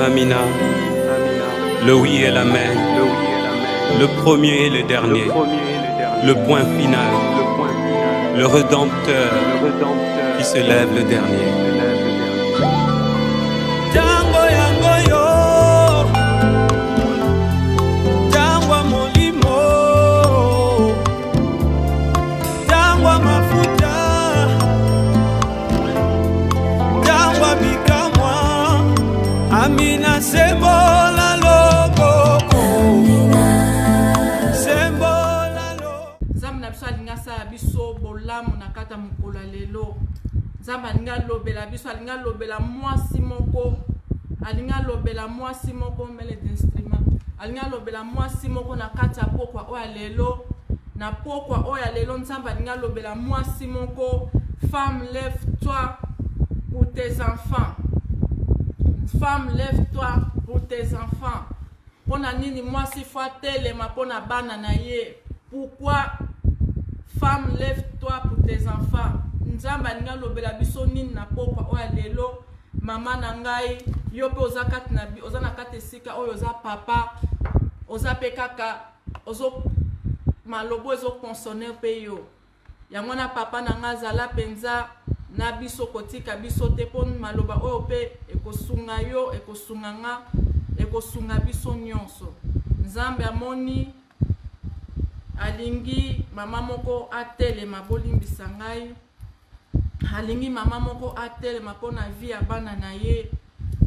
Amina, le oui et l'amen, le premier et le dernier, le point final, le Rédempteur qui se lève le dernier. Tango yango yo, tango molimo, tango mafuta, tango bikamwa, Amina sembola logo, sembola logo. Zamna biso alinga sa biso bolamu na kata mukolo lelo. Zamba alinga lobela biso alinga lobela mwasi moko. Alinga lobela mwasi moko mele d'instrument. Alinga lobela mwasi moko na kata pokwa oya lelo. Na pokwa oya lelo nzamba alinga lobela mwasi moko. Femme, lève-toi pour tes enfants. Femme, lève-toi pour tes enfants. Pona nini mwasi fwa telema pona bana na ye. Pourquoi femme, lève-toi pour tes enfants? Nzamba ninga lobela biso nini na pokwa oya lelo. Mama na ngai yo pe oza kati na oza na kati esika oyo oza papa oza pe kaka ozo malobo ezo consonner pe yo yango na papa na nga zala penza na biso kotika biso te pon maloba oyo pe ekosunga yo ekosunga nga ekosunga biso nyonso. Nzambe amoni alingi mama moko atelema bolimbisa ngai. Alingi mama moko atelema pona vie ya bana na ye.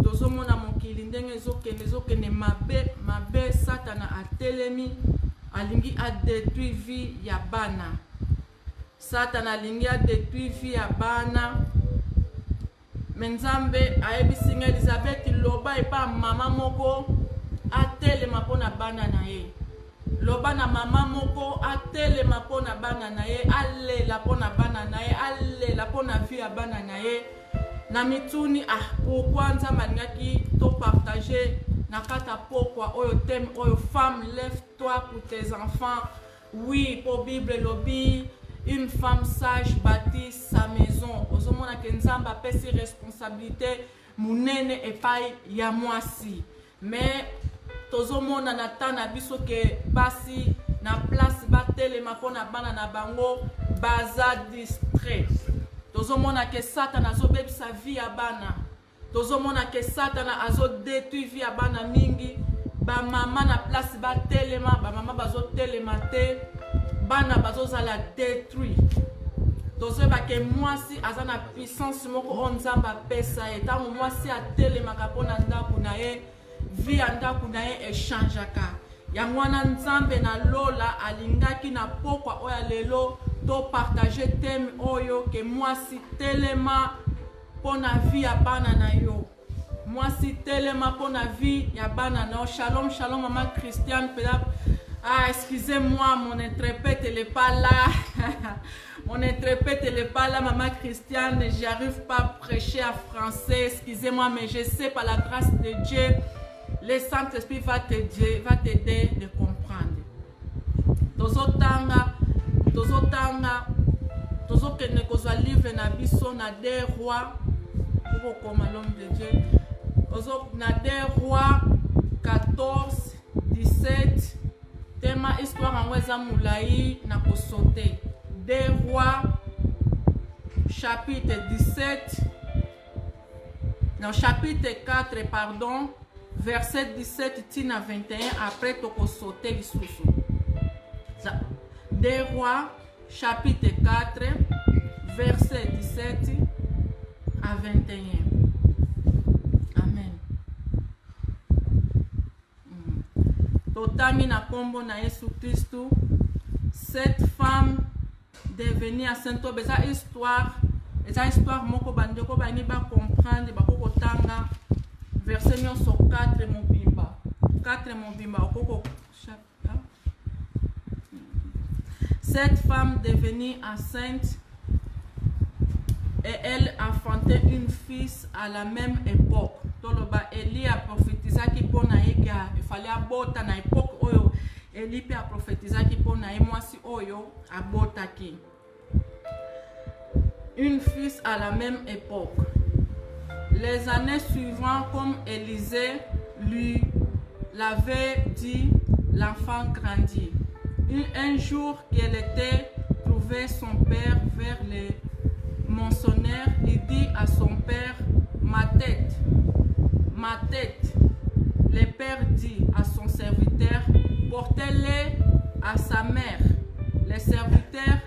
Tozomona mokili ndenge ezokende mabe satana atelemi alingi adetruire vie ya bana. Satana alingi adetruire vie ya bana. Menzambe ayebisi nga Elizabeth loba epa mama moko atelema pona bana na ye. Loba na mama moko atelema pona bana na ye, alela pona bana na ye, alela pona vie ya bana na ye. Na mituni pourquoi nzamba alingaki to partager na kata pokwa oyo thème oyo femme lève-toi pour tes enfants. Oui, pour Bible lobby, une femme sage bâtit sa maison. Ozomona ke nzamba pesi responsabilité munene epai ya mwasi. Mais tozomona na tana biso ke basi na place batelema pona bana na bango baza distrait. Tozomona ke Satan azobebisa vie ya bana. Tozomona ke Satan azodetruire vie ya bana mingi. Ba mama na place batelema, ba mama bazotelema te, bana bazozala détruit. Tozoba ke mwasi azana puissance moko onzamba pesa ye. Tango mwasi atelemaka pona ndako na ye, vie ya ndako na ye echangeaka. Yango wana nzambe na lola alingaki na pokwa oya lelo to partager thème oyo ke mwasi telema pona vie ya bana na yo. Mwasi telema pona vie ya bana na yo. Shalom, shalom maman Christiane. Excusez-moi, mon interprète n'est pas là. Mon interprète n'est pas là, maman Christiane. J'arrive pas à prêcher en français. Excusez-moi, mais je sais par la grâce de Dieu, le Saint-Esprit va t'aider de comprendre. Tozokende kozwa livre na biso na des rois pour comme l'homme de Dieu. Na des rois 14, 17. Tema histoire en weza moulaï na kosote. Des rois chapitre 17. Non, chapitre 4, pardon. Verset 17 tina 21 après toko sauter lisusu. Des rois chapitre 4 verset 17 à 21. Amen. Totami na kombo na Yesu Christu. Cette femme devenue enceinte. Eza histoire moko bandeko bangi ba comprendre ba koko tanga. Verset nyonso 4 mobimba. 4 mobimba okoko. Cette femme devenue enceinte et elle enfantait une fille à la même époque. Toloba Eli a prophétisé qui pona eka il fallait abota na époque oyo Eli pe a prophétisé qui pona e mwasi oyo abota ki. Une fille à la même époque. Les années suivantes, comme Élisée lui l'avait dit, l'enfant grandit. Un jour qu'elle était trouvée son père vers les moissonneurs, il dit à son père, ma tête. Le père dit à son serviteur, portez-les à sa mère. Le serviteur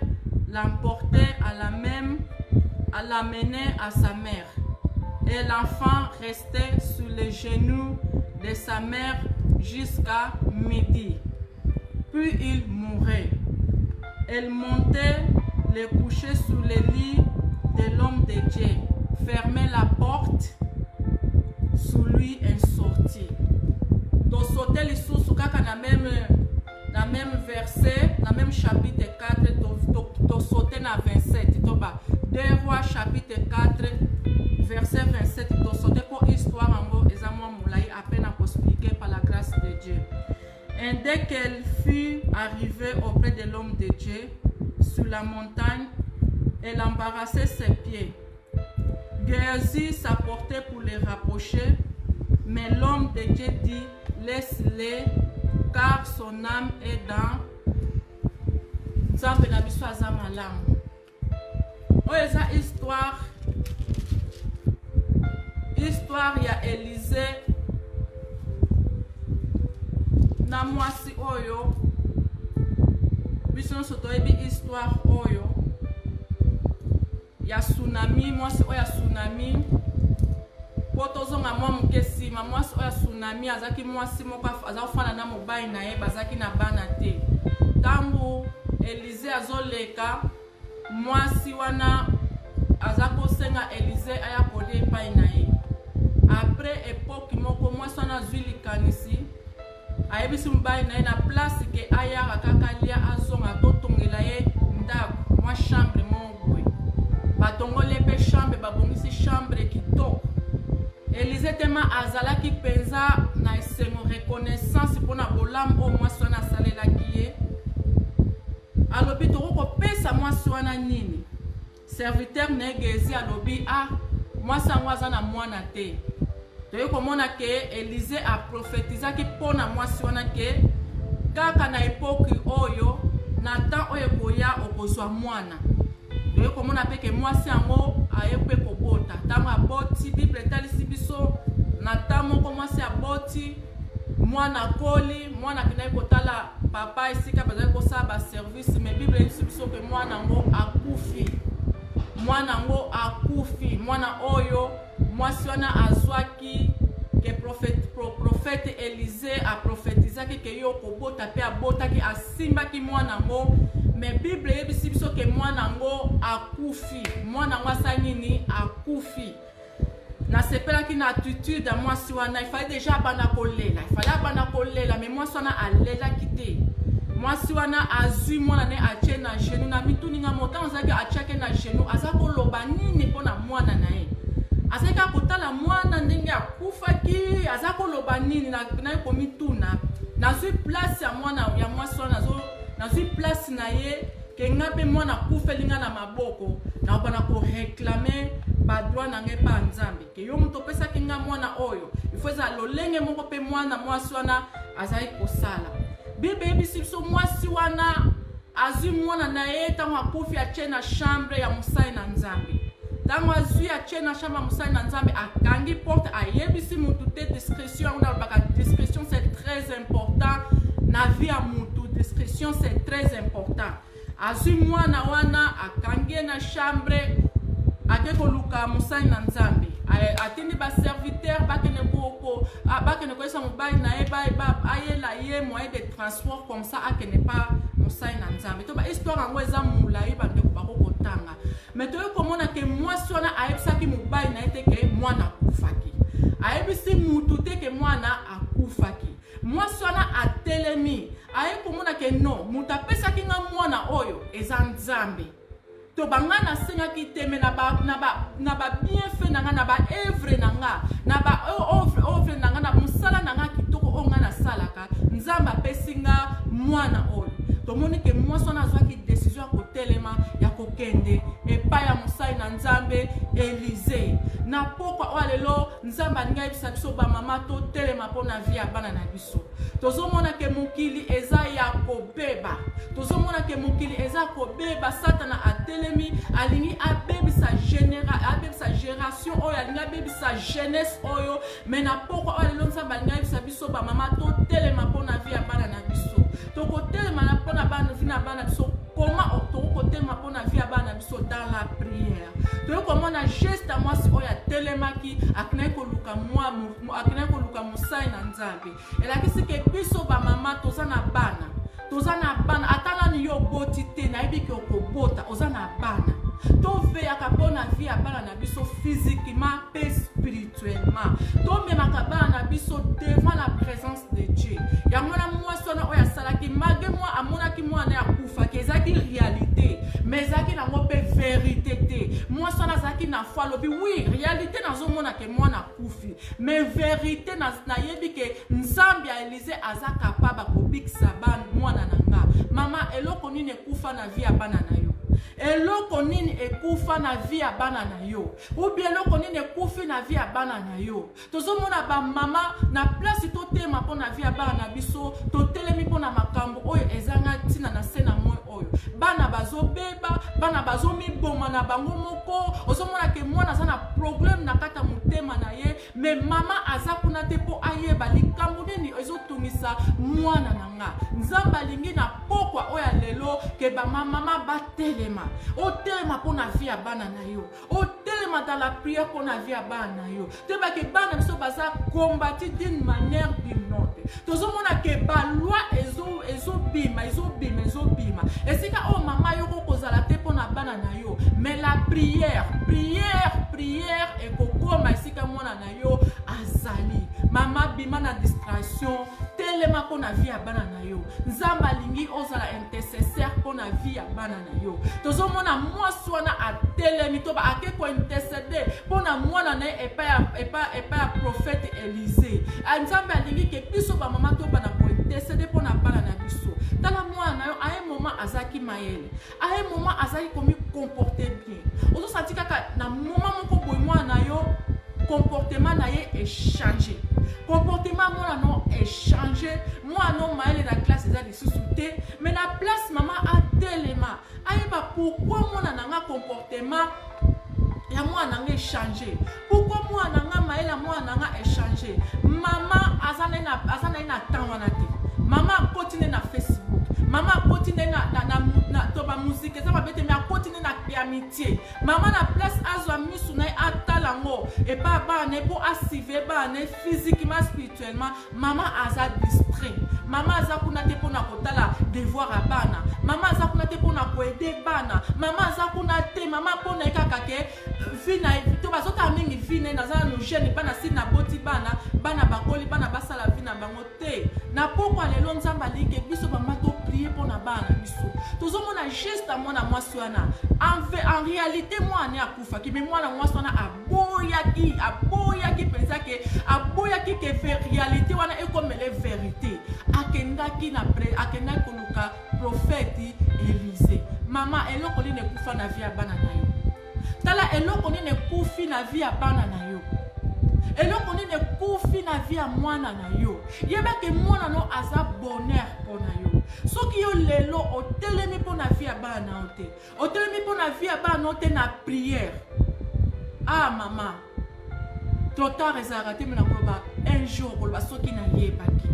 l'emportait à l'amener à sa mère. Et l'enfant restait sous les genoux de sa mère jusqu'à midi. Puis il mourait. Elle montait le coucher sous le lit de l'homme de Dieu, fermait la porte sous lui et sortit. Donc sauter les sous kaka na même verset, dans même chapitre 4, to sauter na 27, to ba 2 Rois chapitre 4 verset 27, to sauter pour histoire en gros ezamwa moulai à peine à expliquer par la grâce de Dieu. Et dès qu'elle fut arrivée auprès de l'homme de Dieu sur la montagne, elle embarrassait ses pieds. Géasi s'apportait pour les rapprocher, mais l'homme de Dieu dit, laisse-les, car son âme est dans Nzambe na biso aza malamu. Oyo eza histoire ya Élisée na mwasi oyo biso nyonso toyebi histoire oyo ya tsunami. Mwasi oyo ya tsunami po tozonga mwa moke nsima, mwasi oyo ya tsunami azalaki mwasi moko aza kofanda na mobali na ye, bazalaki na bana te. Ntango Élisée azoleka, mwasi wana aza kosenga Élisée aya kolia epai na ye. Après époque moko mwasi wana azwi likanisi, ayebisi mobali na ye na place ke ayaka kaka lia azonga totongela ye ndako mwa chambre moko boye. Batongoli mpe chambre, babongisi chambre kitoko. Élisée tema azalaki penza na esengo reconnaissance mpona bolamu oyo mwasi wana asalelaki ye. Alobi tokopesa mwasi wana nini? Serviteur na ye Géasi alobi mwasi yango aza na mwana te. Toyei komona ke Élisée aprofetizaki mpona mwasi wana ke kaka na epoki oyo na temps oyo koya okozwa mwana. Toyei komona mpe ke mwasi yango aye mpe kobota. Ntango aboti, Bible etalisi biso na temps moko mwasi aboti, mwana koli, mwana akendaki kotala papa esika bazali kosala baservice, me Bible elisi biso ke mwana yango akufi. Mwana oyo mwasi wana azwaki ke prophète Élisée aprofetizaki ke yo kobota pe abotaki, asimbaki mwana yango. Mais Bible yebisi biso ke mwana yango akufi. Mwana yango asali nini? Akufi. Nasepelaki na attitude ya mwasi wana, il fallait déjà abanda kolela, mais mwasi wana alelaki te. Mwasi wana azwi mwana ne atie na genou, na mituninga motano azalaki atiake na genou, aza koloba nini mpona mwana na ye. Azalaki akotala mwana ndenge akufaki, aza koloba nini na komituna. Nazwi place ya mwana ya mwasi wana, nazwi place na ye ke nga mpe mwana akufelinga na maboko, na obana ko réclamer ba droit na nge pa Nzambe. Ke yo muto pesaki nga mwana oyo, il faut za lolenge moko pe mwana mwasi wana azali kosala. Bible yebisi biso mwasi wana azwi mwana na ye ntango akufi atie na chambre ya mosali na Nzambe. Ntango azwi atie na chambre ya mosali na Nzambe, akangi porte, ayebisi mutu te discrétion. Discrétion c'est très important na vie ya mutu. Discrétion c'est très important. Azwi mwana wana akangi na chambre, ake koluka mosali na Nzambe. Atindi ba serviteur bakene koyesa mobali na ye ayela ye moyen de transport comme ça akene pa mosali na Nzambe. To ba histoire yango eza mulai bandeko bakokotanga. Mais toyei komona ke mwasi wana ayebisaki mobali na ye te ke mwana akufaki. Ayebisi mutu te ke mwana akufaki. Mwasi wana atelemi, ayei komona ke non, mutu apesaki nga mwana oyo eza Nzambe. To banga na senga ki teme na ba bienfait nanga, na ba œuvre nanga, na ba œuvre nanga, na musala nanga kitoko onga na salaka, Nzambe apesinga mwana oyo. To moni ke mwasi wana azwaki décision ya kotelema ya kokende epai ya mosali na Nzambe, Élysée. Na pokwa walelo nzamba linga yebisa biso ba mama to telema pona vie ya bana na biso. Tozomona ke mokili eza ya kobeba. Tozomona ke mokili eza kobeba satana atelemi alingi abebisa génération oyo alingi abebisa jeunesse oyo mais na pokwa walelo nzamba linga yebisa biso ba mama to telema pona vie ya bana na biso. Toko telema na pona bana vie na bana biso. Comment toko telema pona vie ya bana biso dans la prière. Toko komona geste moi si oya telemaki akina ko luka moi akina ko luka musai na nzambe. Elakisi ke biso ba mama tozana bana atala ni yo botite na yebi ke okobota ozana bana. To veya kapona vie ya bana na biso physiquement et spirituellement. To memaka bana na biso devant la présence de Dieu. Ya mona moi sona oya salaki malgré moi amonaki moi na akufa kezaki réalité mais zaki na ngope vérité te. Moi sona zaki na foi lobi oui réalité na zomona ke moi na kufi mais vérité na yebi ke nzambi ya Élysée aza capable kobikisa bana mwana nanga. Mama eloko nini kufa na vie ya bana na yo. Eloko nini ekufa na vie ya bana na yo. Ou bien eloko nini ekufi na vie ya bana na yo. Tozomona ba mama na place to tema pona vie ya bana na biso to telemi pona makambo oyo ezanga tina na sena moyo oyo. Bana bazobeba, bana bazomiboma na bango moko. Ozomona ke mwana za na problème na kata mutema na ye, mais mama aza kuna te po ayeba likambo nini ezotungisa mwana nanga. Nzamba lingi na pokwa oya lelo ke ba mama batelema. O telema pona vie ya bana na yo. O telema dans la prière pona vie ya bana na yo. Teba ke bana biso baza combattu d'une manière d'une autre. Tozomona ke ba loi ezobima. Esika o mama yo kokozala te pona bana na yo. Mais la prière et kokoma esika mwana na yo azali. Mama bima na distraction telema pona vie ya bana na yo. Nzamba lingi ozala intercesseur pona vie ya bana na yo. Tozomona mwasi wana atelemi to ba ake ko intercéder pona mwana na epa prophète Élysée. Nzamba lingi ke biso ba mama to bana ko intercéder pona bana na biso. Tala mwana na yo à un moment azaki mayele. À un moment azaki komi comporter bien. Ozo senti kaka na moment moko boy mwana na yo comportement na ye est changé. Comportement moi non est changé. Moi non maëlle la classe est de sous-souté. Mais la place maman a tellement. Aïba pourquoi moi nanga comportement ya moi nanga changé. Pourquoi moi nanga maëlle moi nanga est changé. Maman azana na tanwana te. Maman continue na Facebook. Maman continue na toba musique. Ça va bête mais continue na amitié. Maman na place azwa misu na atalango et pas ba ne pour assiver ba ne physiquement spirituellement. Maman aza distrait. Maman aza kuna te pona kotala devoir a bana. Maman aza kuna te pona ko aider bana. Maman aza kuna te maman pona kaka ke vina to bazota mingi vina na za no jeune bana si na boti bana bakoli bana basala vina bango te. Na pourquoi lelo nzamba linge biso mama to prier pona bana biso. Tozomona juste mwana mwasi wana. En réalité moi ani akufa ki me mwana mwasi wana aboyaki pensa ke aboyaki ke réalité wana e comme les vérité. Akendaki koluka prophète Élysée. Mama eloko ni ne kufa na vie ya bana na yo. Tala eloko ni ne kufi na vie ya bana na yo. Eloko ni ne kufi na vie ya mwana na yo. Yeba ke mwana no aza bonheur pona yo. Soki yo lelo otelemi pona vie ya bana ote. Otelemi pona vie ya bana ote na prière. Ah mama. Trop ezara te mena koba un jour kolba soki na yebaki.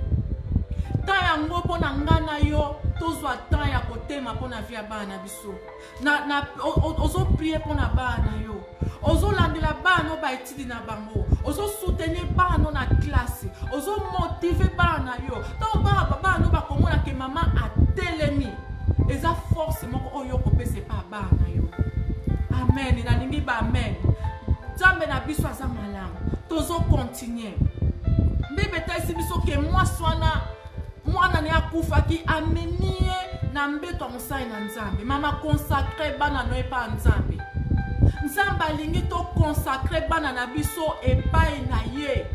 Ta yango pona ngana yo tozwa temps ya kotema pona vie ya bana biso. Ozo prier pona bana yo. Ozo landela bana ba etidi na bango. Ozo soutenir bana na classe. Ozo motiver bana yo. Ta bana ba komona ke mama atelemi. Eza force moko oyo kopese pa bana yo. Amen. Na lingi ba amen. Jambe na biso aza malamu. Tozo continuer. Mbebe ta isi biso ke mwana ne akufa ki amenie na mbeto mosai na nzambe. Mama consacrer bana no epa nzambe. Nzamba lingi to consacrer bana na biso epai na ye.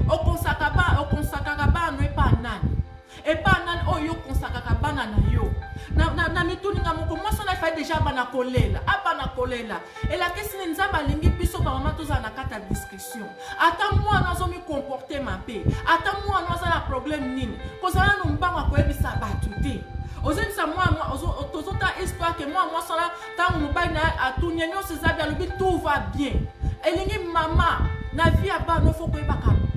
O consacrer bana no epa nani. et pas nan oyo konsakaka bana na yo na mituninga moko moi sona fa déjà bana kolela et la question nzamba lingi biso ba mama toza na kata discussion ata moi nazo mi comporter ma paix ata moi nazo na problème nini kozala no mbanga ko ebisa batu te ozemisa moi tozota histoire que moi sona tant mobile na atunya nyoso zabi alobi tout va bien elingi mama na vie ya bana faut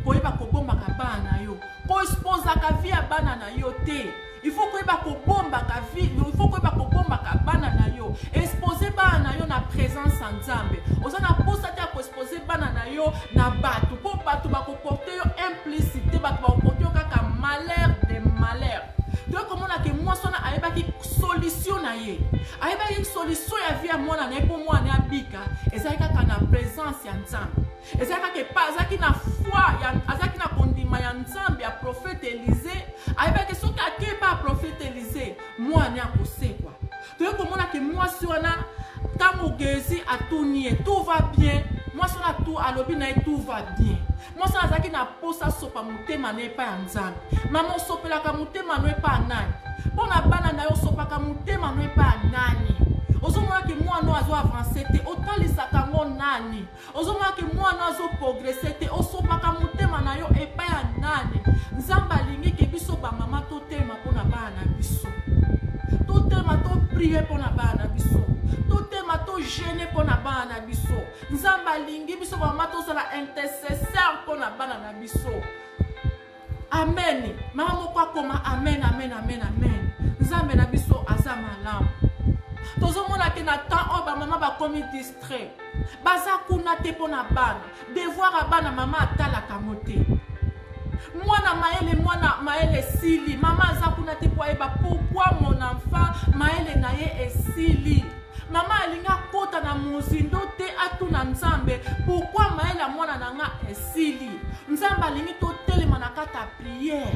koyeba kobombaka bana yo ko exposaka vie ya bana na yo te il faut koyeba kobombaka vie il faut koyeba kobombaka bana na yo exposer bana na yo na présence en Nzambe ozana posa te ko exposer bana na yo na batu po batu ba ko porter yo implicité batu ba ko porter yo kaka malheur de malheur donc comment na ke moi sona ayeba ki solution na ye ayeba ki solution ya vie ya mwana na po mwana ya bika ezalika kana présence ya Nzambe ezalika ke pas azaki na foi ya azaki na kondima ya Nzambe ya prophète Élisée ayeba ke soki ake pa prophète Élisée mwana ya kosekwa donc comment na ke moi sona tango gezi atuni tout va bien moi sona tout alobi na tout va bien moi sona azaki na posa sopa mutema na epa ya Nzambe mama sopelaka mutema no epa nani pona bana na yo sopaka mutema no epa nani ozomona ke mwana azo avancer te otalisaka ngo nani ozomona ke mwana azo progresser te osopaka mutema na yo epa ya nani Nzambe alingi ke biso ba mama totema pona bana biso totema to prier pona bana biso totema to gêner pona bana biso Nzambe alingi biso ba mama tozala intercesseur pona bana na biso amen mama moko akoma amen amen amen amen Nzambe na biso aza malamu tozomona ke na temps oyo bamama bakomi distrait baza kuna te mpo na bana devoir ya bana mama atalaka mo te mwana maele sili mama aza kuna te po ayeba pourquoi mon enfant maele na ye esili mama alingi akota na mozindo te atuna Nzambe pourquoi maele ya mwana na nga esili Nzambe alingi totelema na kata prière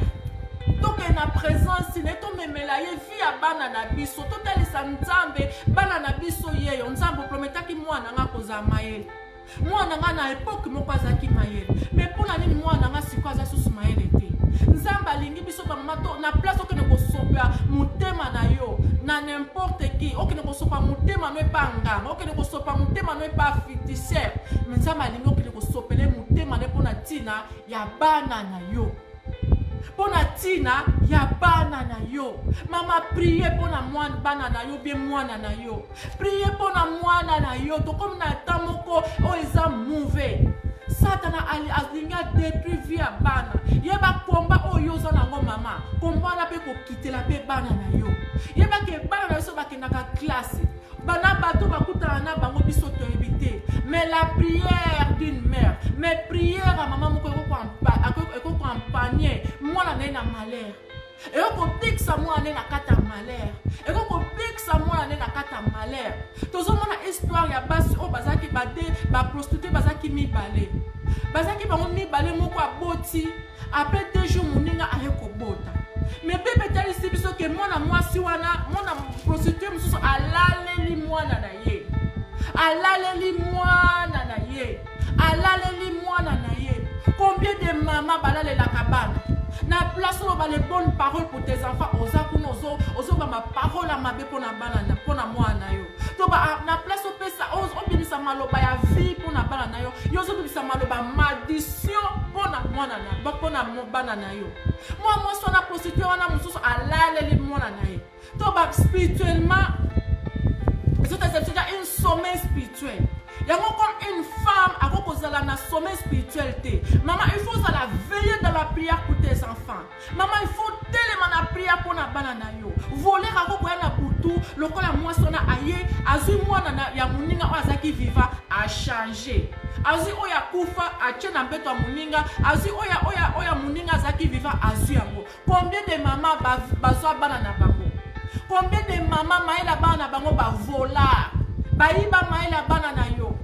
toke na présence ne to memela ye vie ya bana na biso totalisa Nzambe bana na biso yeyo Nzambe prometaki mwana nga koza maele mwana nga na époque moko azaki maele mais pona nini mwana nga siko aza susu maele te Nzambe alingi biso ba mama to na place okene kosopa mutema na yo na n'importe qui okene kosopa mutema no epa nganga okene kosopa mutema no epa ficticaire mais Nzambe alingi okene kosopele mutema ne pona tina ya bana na yo pona tina ya bana na yo mama prier pona mwana bana na yo bien mwana na yo prier pona mwana na yo to comme na tamoko o eza mauvais Satana alinga détruire vie ya bana yeba komba oyo za nango mama komba na pe ko kitela pe bana na yo yeba ke bana na so bakendaka classe bana bato bakutana na bango biso to éviter mais la prière d'une mère mais prière à maman moko eko ko ampagner mwana na malheur eko ko pixa mwana na kata malheur eko ko pixa mwana na kata malheur tozomona histoire ya basi o bazaki bade ba prostituée bazaki mibale bango mibale moko aboti après 2 jours moninga ayeko bota mais bebe talisi biso ke mwana mwasi wana mwana prostituée mususu alaleli mwana na ye alaleli mwana na ye combien de maman balalelaka bana na place où les bonnes paroles pour tes enfants ozo ba ma parole à ma be pona bana na pona mwana yo to ba na place où pesa on bimisa maloba ya vie pona bana na yo zo bimisa maloba maldition pona mwana na ba pona bana na yo moi so na prostituée wana mususu alaleli mwana na ye to ba spirituellement c'est une sommeil spirituel. Il y a comme une femme à cause de la sommeil spirituel. Maman, il faut la veiller dans la prière pour tes enfants. Maman, il faut tellement la prière pour la banana yo. Voler à cause de la boutou, le col à moi son aïe, azu moi na ya muninga azaki viva a changé. Azu oya kufa a tchena beto muninga, azu oya muninga azaki viva azu yango. Combien de mamans bazwa banana bango? Combien de mamans maïla bana bango ba vola? Baïba maïla banana yo.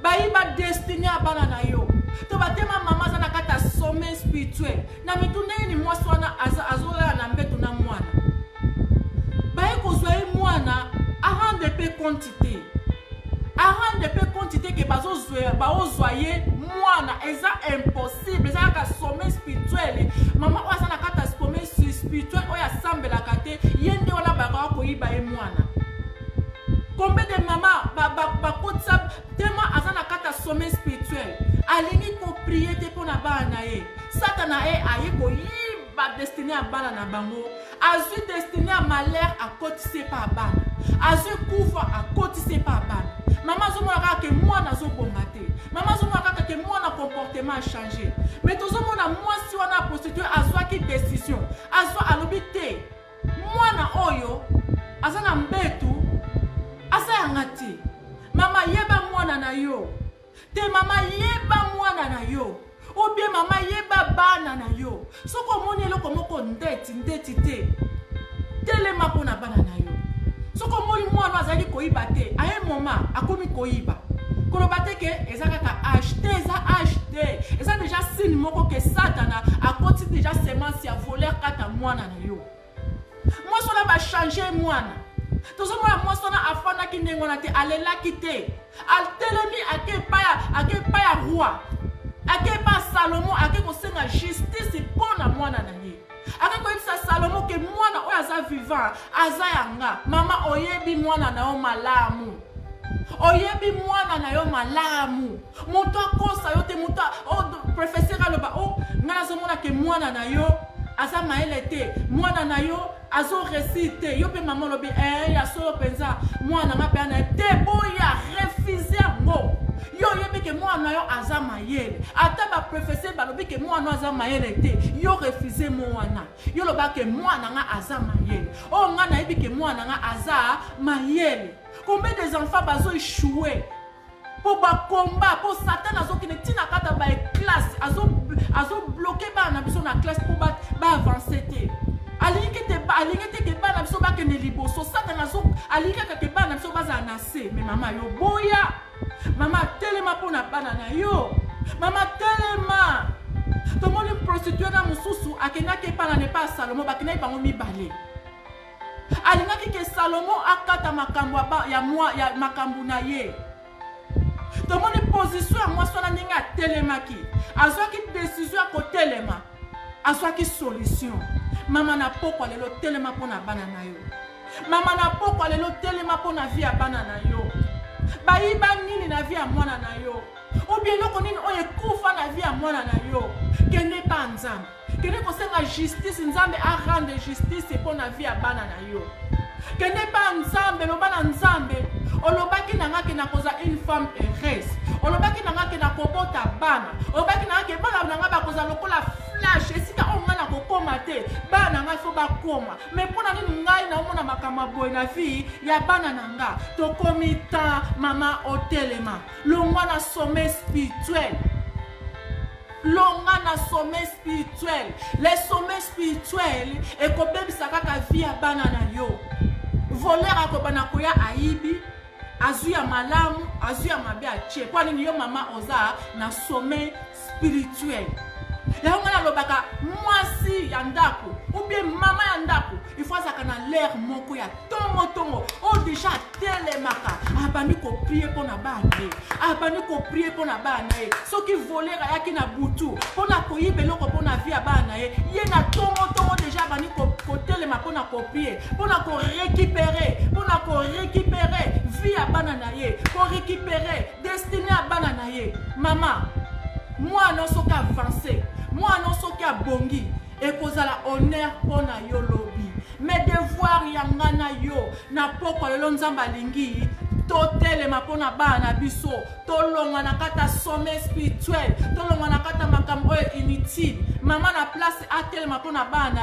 Baïba destiné à banana yo. To batema maman za nakata sommeil spirituel. Na mitune ni mwa swana azola na mbeto na mwana. Baï kozwa mwana arrande de pe quantité. Arrande de pe quantité que bazozwaye mwana eza impossible. Eza ka sommeil spirituel. Maman oza nakata sommeil spirituel oyo asambelaka te ye nde wana bakaka koyiba ye mwana. Combien de mamans bakotisa tellement aza na kata sommeil spirituel alingi koprier te mpo na bana na ye satana ye aye koyiba destiné ya bana na bango azwi destiné ya malheur akotise pa bana azwi kufa akotise pa bana. Mama azomona kaka ke mwana azobonga te, mama azomona kaka ke mwana comportement a changé, mais tozomona mwasi wana prostitué azwaki décision azwa alobi te mwana oyo aza na mbetu asa yanga te. Mama yeba mwana na yo te, mama yeba mwana na yo ou bien mama yeba bana na yo. Soko moni eloko moko ndeti te telema mpona bana na yo. Soko moni mwana azali koyiba te aye moma akomi koyiba koloba te ke eza kaka acheté eza déjà signe moko ke satana akoti déjà semence ya voler kata mwana na yo. Mwasi wana bachange mwana tozomona mwasi wana afandaki ndenge wana te alelaki te atelemi ake epai ya roi ake epai ya Salomo ake kosenga justice mpona mwana na ye. Ake koyebisa Salomo ke mwana oyo aza vivant aza yanga. Mama oyebi mwana na yo malamu, oyebi mwana na yo malamu. Moto akosa yo te, moto professeur aloba nga nazomona ke mwana na yo aza maele te, mwana na yo azo récite yo pe mama lobi ya solo penza mwana nga pe na te boya refuser ngo. Yo yebi ke mwana yo aza mayele ata ba professeur balobi ke mwana aza mayele te yo refuser mwana yo loba ke mwana nga aza mayele nga na yebi ke mwana nga aza mayele. Combien des enfants bazo échouer pour ba combat pour Satan azo kine tina kata ba classe azo bloquer ba na biso na classe pour ba avancer te alingi te ke ba na biso ba kene liboso Satan azo alingi ke ba na biso ba za na se. Mais mama yo boya, mama telema pona bana na yo, mama telema. Tomoni prostituée na mususu akenaki pa na ne pa Salomo bakina bango mibale alingaki ke Salomo akata makambo ya makambo na ye. Tomoni position ya mwasi wana ndenge atelemaki azwaki décision ya kotelema azwaki solution. Mama na pokwa lelo telema pona bana na yo, mama na pokwa lelo telema pona vie ya bana na yo. Bayiba nini na vie ya mwana na yo ou bien loko nini oye kufa na vie ya mwana na yo kende pa nzambe kende kosenga justice nzambe a rendre justice pona vie ya bana na yo kende pa nzambe loba na nzambe olobaki nanga ke na koza une femme heureuse olobaki nanga ke na kobota bana olobaki nanga ke bana nanga bakoza lokola flash esika onga na kokoma te bana nanga fo bakoma mais pona nini ngai na omona makama boye na vie ya bana nanga tokomi ta mama otelema longwa na sommeil spirituel. Longa na sommeil spirituel. Les sommets spirituels et kobebisa kaka vie ya bana na yo. Voler akobana koya aibi azu ya malamu azu ya mabe ache kwa nini yo mama oza na sommeil spirituel. Ya ngana lobaka mwasi ya ndako ou bien mama ya ndako il faut ça kana l'air moko ya tongo o déjà telemaka abandi ko prier pona bana abandi ko prier pona bana soki voler ayaki na butu pona koyiba eloko pona vie ya bana ye na tongo déjà abandi ko telema pona ko prier pona ko récupérer vie ya bana na ye ko récupérer destiné ya bana na ye. Mama moi non soki avancer moi non soki abongi ekozala honneur pona yo lobi mais devoir yanga na yo na pokwa lelo nzamba lingi totelema pona bana biso tolonga na kata sommeil spirituel tolonga na kata makambo inutile. Mama na place atelema pona bana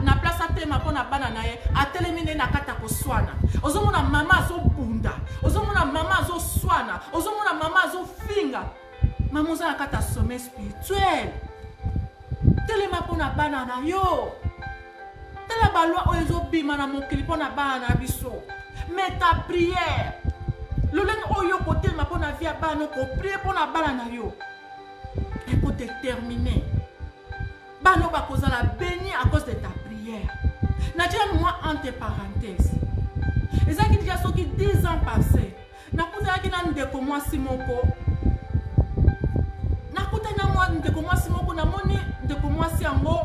na place atelema pona bana na ye atelemi ne na kata koswana ozomona mama azobunda ozomona mama azoswana ozomona mama azofinga. Mama oza na kata sommeil spirituel telema pona bana na yo tela balwa oyo ezobima na mokili pona bana na biso mais ta prière lolenge oyo kotelema pona vie ya bana koprie pona bana na yo ekodetermine bana bakozala béni à cause de ta prière. Nadia moi entre parenthèses ezaki déjà soki 10 ans passé nakuzalaki na ndeko mwasi moko ndeko mwasi moko namoni ndeko mwasi yango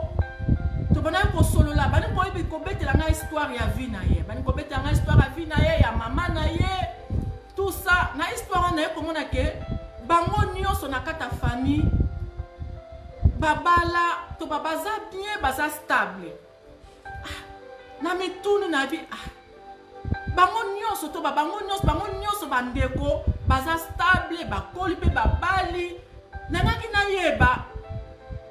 bana ko solo la bana ko bi ko bete la histoire ya vie na ye bana ko bete la histoire ya vie na ye ya mama na ye tout ça na histoire na ye komona ke bango nyonso na kata famille babala to babaza bien baza stable na mitunu na bi bango nyonso to bango nyonso bandeko baza stable bakoli pe babali nangaki na yeba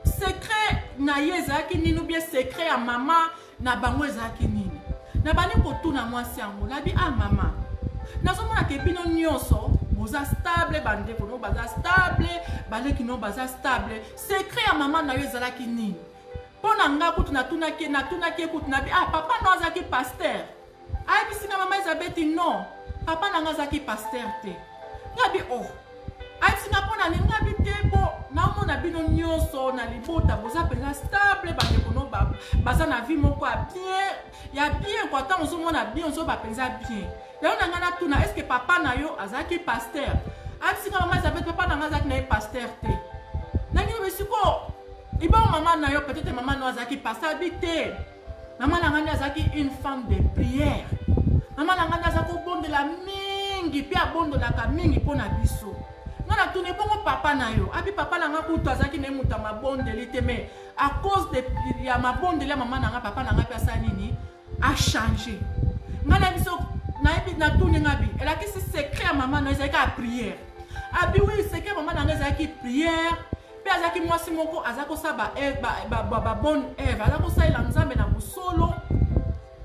secret na ye ezalaki nini ou bien secret ya mama na bango ezalaki nini na bani kotuna mwasi yango nabi mama nazomona ke bino nyonso boza stable bandeko no baza stable baleki no baza stable secret ya mama na yo ezalaki nini pona nga kutu natunaki kutu nabi papa no azalaki pasteur ayebisinga mama Elizabeth non papa nanga azalaki pasteur te ngabi ayebisinga mpona nini ngabi te bo naomona bino nyonso na libota boza mpenza stable bandeko no baza na vie moko ya bien kwa ntango ozomona bien ozoba mpenza bien lelo nanga natuna eske papa na yo azalaki pasteur ayebisinga mama Elizabeth papa nanga azalaki na ye pasteur te nangi besiko ibon maman na yo peut-être maman no azaki pasteur te maman na ngani azaki une femme de prière maman na ngani azako bondela mingi pe abondolaka mingi pona biso ngana tune bongo papa na yo abi papa na ngako to azaki ne muta mabondeli te mais à cause de ya mabondeli ya maman na nga papa na nga pe asa nini a changé ngana biso na ebi na tune ngabi elaki si secret ya maman na ezaki a prière abi oui secret maman na nga ezaki prière pe azaki mwasi moko azako sa ba bonne Ève azako sa ila nzambe na musolo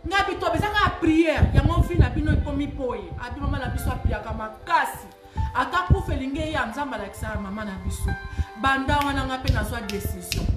ngabi to bezaka prière ya mon fils na bino ikomi poye abi mama na biso apiaka makasi ata kufelinge ya nzambe la kisa mama na biso banda wana ngape na swa décision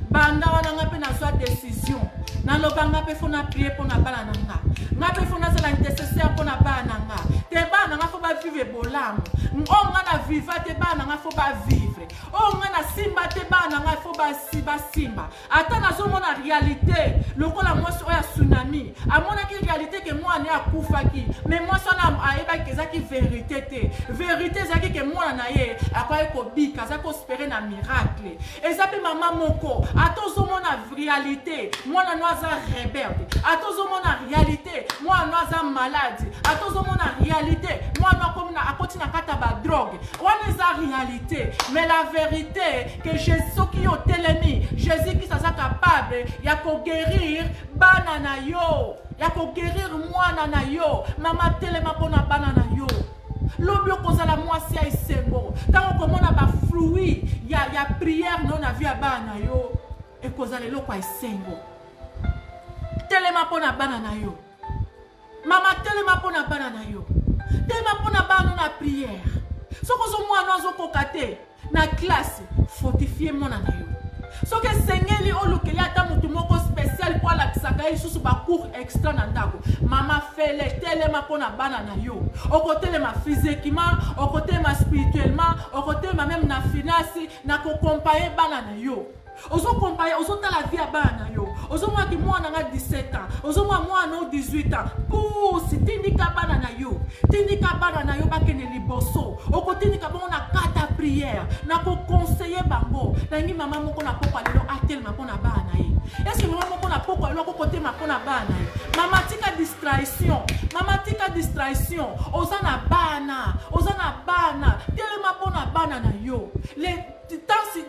banda wana ngape na swa décision na lobanga pe fona prier pona bana nanga ngape fona sala intercession pona bana nanga te bana nga fo ba vivre bolamu nga na viva te bana nga fo ba vivre nga na simba te bana nga fo ba simba ata nazomona réalité lokola mwasi oya tsunami amonaki réalité ke mwana akufaki mais mwasi wana ayebaki ezaki vérité te vérité ezaki ke mwana na ye akoki kobika azaki kospere na miracle eza mpe mama moko ata ozomona réalité mwana no aza rebelde ata ozomona réalité mwana no aza maladi ata ozomona réalité mwana akoti na kata ba drogue wana eza réalité mais la vérité que Jésus qui au telemi Jésus qui ça capable ya ko guérir bana na yo ya ko guérir mwana na yo mama telema pona bana na yo lobi okozala mwasi ya esengo tango komona ba fruit ya prière non na vie ya bana yo ekozala eloko ya esengo telema pona bana na yo mama telema pona bana na yo telema pona bana na prière soko zo mwana azokoka te na classe fortifier mwana na yo soki esengeli olukeli ata mutu moko spécial po alakisaka ye lisusu bacours extra na ndako mama fele telema mpona bana na yo okotelema physiquement okotelema spirituellement okotelema même na finance na kokompaye bana na yo ozokompaye ozotala vie ya bana na yo ozomona ki mwana nga 17 ans ozomona mwana 18 ans pusi tindika bana na yo bakende liboso okotindika bango na kata prière na koconseiller bango nangi mama moko na poko lelo atelema mpona bana na ye eske mama moko na poko lelo akokotema mpona bana na ye mama tika distraction oza na bana telema mpona bana na yo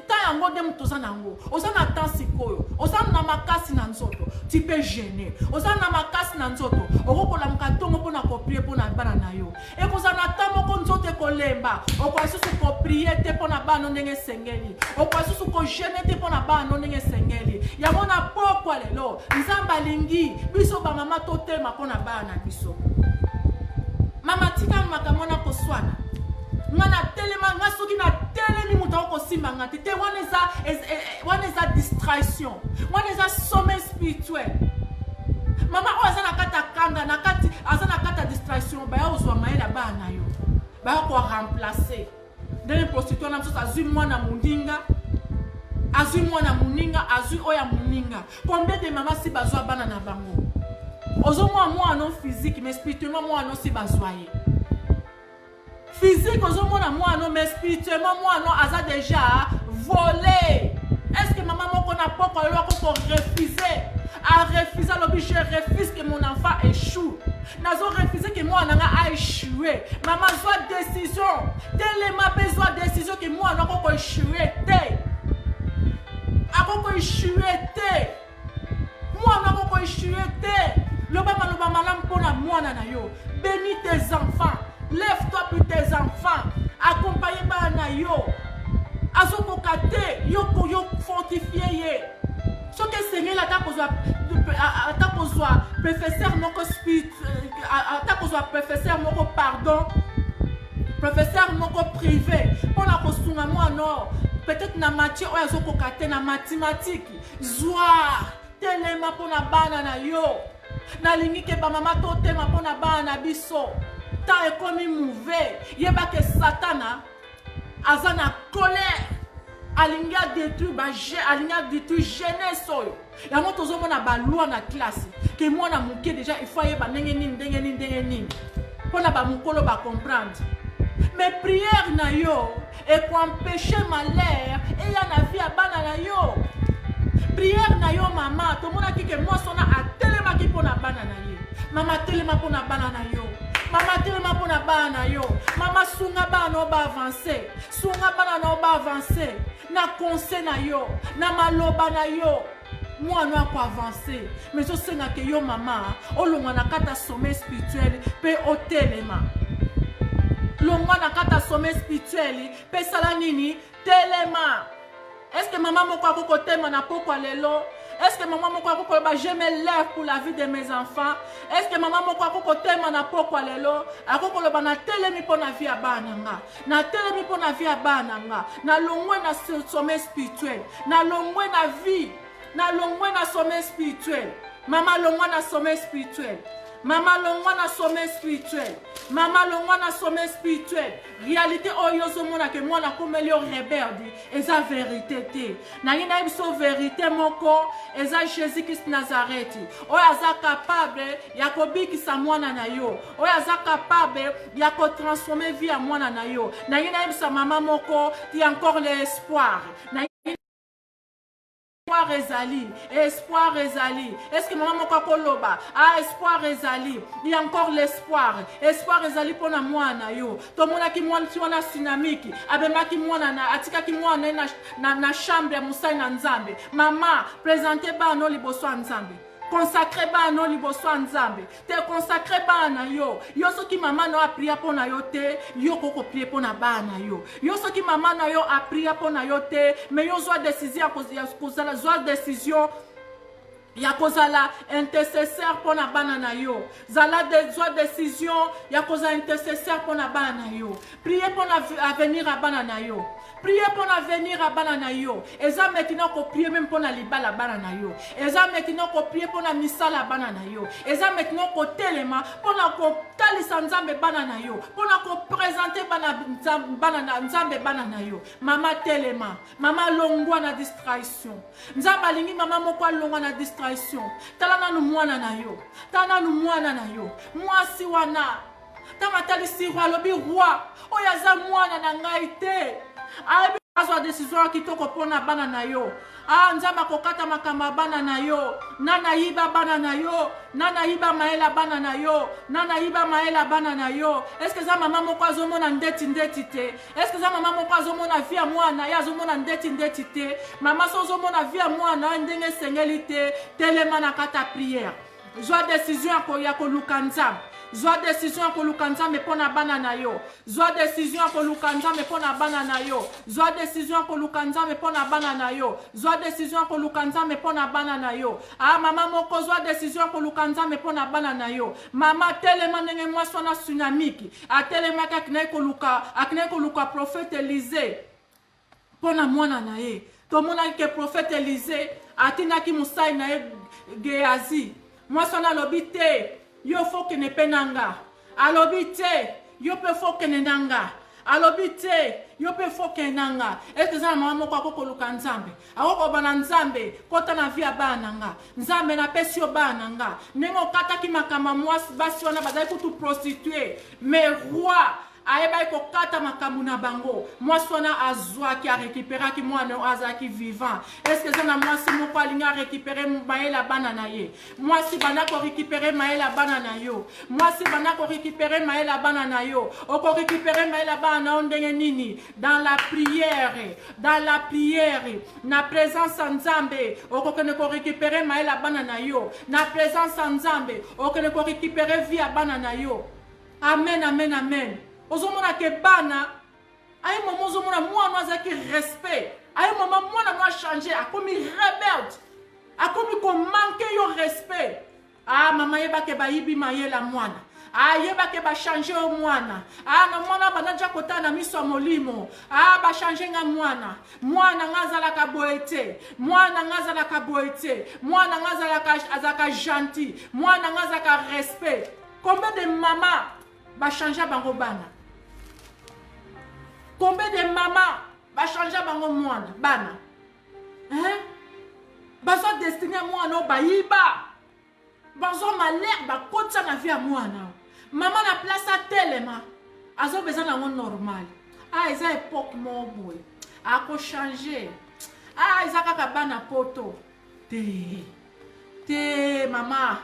ta yango nde mutu oza nango oza na temps sikoyo oza na makasi na nzoto tu peux gêner oza na makasi na nzoto okokolamuka ntongo mpona koprie mpona bana na yo ekozala na ta moko nzoto ekolemba okoya susu koprie te mpona bana ndenge esengeli okoya susu kogene te mpona bana ndenge esengeli yango na pokwa lelo nzambe alingi biso bamama totema mpona bana na biso mama tika makambo na koswana ngana telema nga soki na telemi muta okosimba nga te wana eza distraction wana eza sommeil spirituel mama oyo aza na kati akanga aza na kati ya distraction baya ozwa mayele ya bana na yo baya koremplace ndenge prostitue na mosusu azwi mwana moninga azwi oyo ya moninga combien de mama si bazwa bana na bango ozomwa mwana physique mais spirituellement mwana si bazwa ye physique ozomona mwana mais spirituellement mwana aza déjà volé. Est-ce que maman moko na poko lelo ko refuser a refusé l'objet, je refuse que mon enfant échoue. Nazo refusé que moi nanga a échoué. Maman soit décision. Tellement besoin de décision que moi n'a pas échoué. A pas échoué. Moi n'a pas échoué. Loba malam pona moi nana yo. Bénis tes enfants. Lève-toi pour tes enfants. Accompagne ba na yo. Azoko kate yo fortifié. Ce que Seigneur la ta kozwa professeur moko spirituel, ta kozwa professeur moko pardon, professeur moko privé pour la kosunga moi non peut-être na matière oya zoko kate na mathématique zwa telema pour na bana na yo na lingi ke ba mama to tema pour na bana biso ta ekomi mauvais yeba ke satana azana colère alinga détruit jeunesse oyo yango tozomona balwa na classe ke mwana moke déjà il faut yeba ndenge nini mpona bamokolo comprendre mais prière na yo et pour empêcher malheur eya na vie ya bana na yo prière na yo mama tomonaki ke mwasi wana atelemaki mpona bana na ye mama telema mpona bana na yo mama telema mpona bana na yo mama sunga bana oba avancer sunga bana na oba avancer na conseil na yo na maloba na yo mwana ako avancer mais tosenga ke yo mama olongwa na kata sommet spirituel pe otelema longwa na kata sommet spirituel pe sala nini telema. Est-ce que maman moko akoko tema na pokwa lelo? Est-ce que maman moko akoko ba je me lève pour la vie de mes enfants? Est-ce que maman moko akoko tema na pokwa lelo? Akoko lo bana telemi pona vie ya bana nga. Na telemi pona vie ya bana nga. Na longwe na sommet spirituel. Na longwe na vie. Na longwe na sommet spirituel. Maman longwe na sommet spirituel. Maman longwa na sommet spirituel. Maman longwa na sommet spirituel. Réalité oyozo mona ke mwana komelio rebelde. Eza vérité te. Na yina biso vérité moko. Eza Jésus Christ Nazareth. Oyo aza capable ya kobikisa mwana na yo. Oyo aza capable ya ko transformer vie ya mwana na yo. Na yina biso maman moko ti encore l'espoir. Espoir ezali. Est-ce que maman moko koloba? Ah, espoir ezali. Il y a encore l'espoir. Espoir ezali pona mwana yo. To mona ki mwana ti wana dynamique. Abema ki mwana na atika ki mwana na chambre ya musai na nzambe. Mama, présentez ba no liboso nzambe. Consacré ba no liboso nzambe. Te consacré ba na yo. Yo soki mama no a prié pour na yo te, yo koko prié pour na ba na yo. Yo soki mama na yo a prié pour na yo te, mais yo zwa décision kozala zwa décision ya kozala intercesseur pour na bana na yo. Zala de zwa décision ya kozala intercesseur pour na bana na yo. Priez pour na avenir a bana na yo. Priez pour l'avenir à banana yo. Eza maintenant ko prier même pour la libala banana yo. Eza maintenant ko prier pour la misala banana yo. Eza maintenant ko telema pour la ko talisa nzambe banana yo. Pour la ko présenter banana nzambe banana yo. Mama telema. Mama longwa na distraction. Nzamba lingi mama moko longwa na distraction. Talana nu mwana na yo. Talana nu mwana na yo. Mwasi wana. Tamatali si roi lobi roi. Oyaza mwana na ngai te. Abi azwa décision kitoko pona bana na yo. Ah nzamba kokata makamba bana na yo. Nana yiba bana na yo. Nana yiba maela bana na yo. Nana yiba maela bana na yo. Est-ce que ça maman moko azomona ndeti te? Est-ce que ça maman moko azomona via mwana ya azomona ndeti te? Maman so azomona via mwana ndenge sengelite telema na kata prière. Zwa décision ya ko lukanza. Zwa décision ko lukanza me pona bana na yo. Zwa décision ko lukanza me pona bana na yo. Zwa décision ko lukanza me pona bana na yo. Zwa décision ko lukanza me pona bana na yo. Ah mama moko zwa décision ko lukanza me pona bana na yo. Mama telema ndenge mwaso na tsunamiki. A telema ka akne ko luka prophète Élisée. Pona mwana na ye. To mona ke prophète Élisée atina ki musai na ye Gehazi. Mwaso na lobite. Yo faut que ne penanga. Alobite, yo pe faut que ne nanga. Alobite, yo pe faut que nanga. Est-ce que ça maman ko ko luka nzambe? Ako bana nzambe, kota na via bana nga. Nzambe na pesio bana nga. Nengo kata ki makama mwasi basi wana bazali kutu prostituer. Mais roi ayeba ko kata makambu na bango mwasi wana azwaki arécupéraki mwana azalaki vivant. Est-ce que zana mwasi moko alingi arécupéré mayela bana na ye? Mwasi banda ko récupérer mayela bana na yo. Mwasi banda ko récupérer mayela bana na yo. Oko récupérer mayela bana na ndenge nini? Dans la prière, na présence en Nzambe, oko kene ko récupérer mayela bana na yo. Na présence en Nzambe, oko kene ko récupérer via bana na yo. Amen, amen, amen. Ozomona ke bana, ayi momo ozomona mwana azaki respect. Ayi momo mwana no a changé, akomi rebelle. Akomi ko manque yo respect. Ah mama yeba ke ba yibi mayela mwana. Ah yeba ke ba changer o mwana. Ah na mwana banaja kota na miso molimo. Ah ba changer nga mwana. Mwana ngazala ka boete. Mwana ngazala ka boete. Mwana ngazala ka azaka gentil. Mwana ngazala ka respect. Combien de mamas ba changer bango bana? Combien de mamas ba changer bango mwana bana? Hein? Bazo destiné mwana ba yiba. Bazo malheur ba kotsa na vie mwana. Maman na place à telema. Azo besoin na normal. Ah, eza époque mo boy. Ako changer. Ah, eza kaka bana poto. Te mama.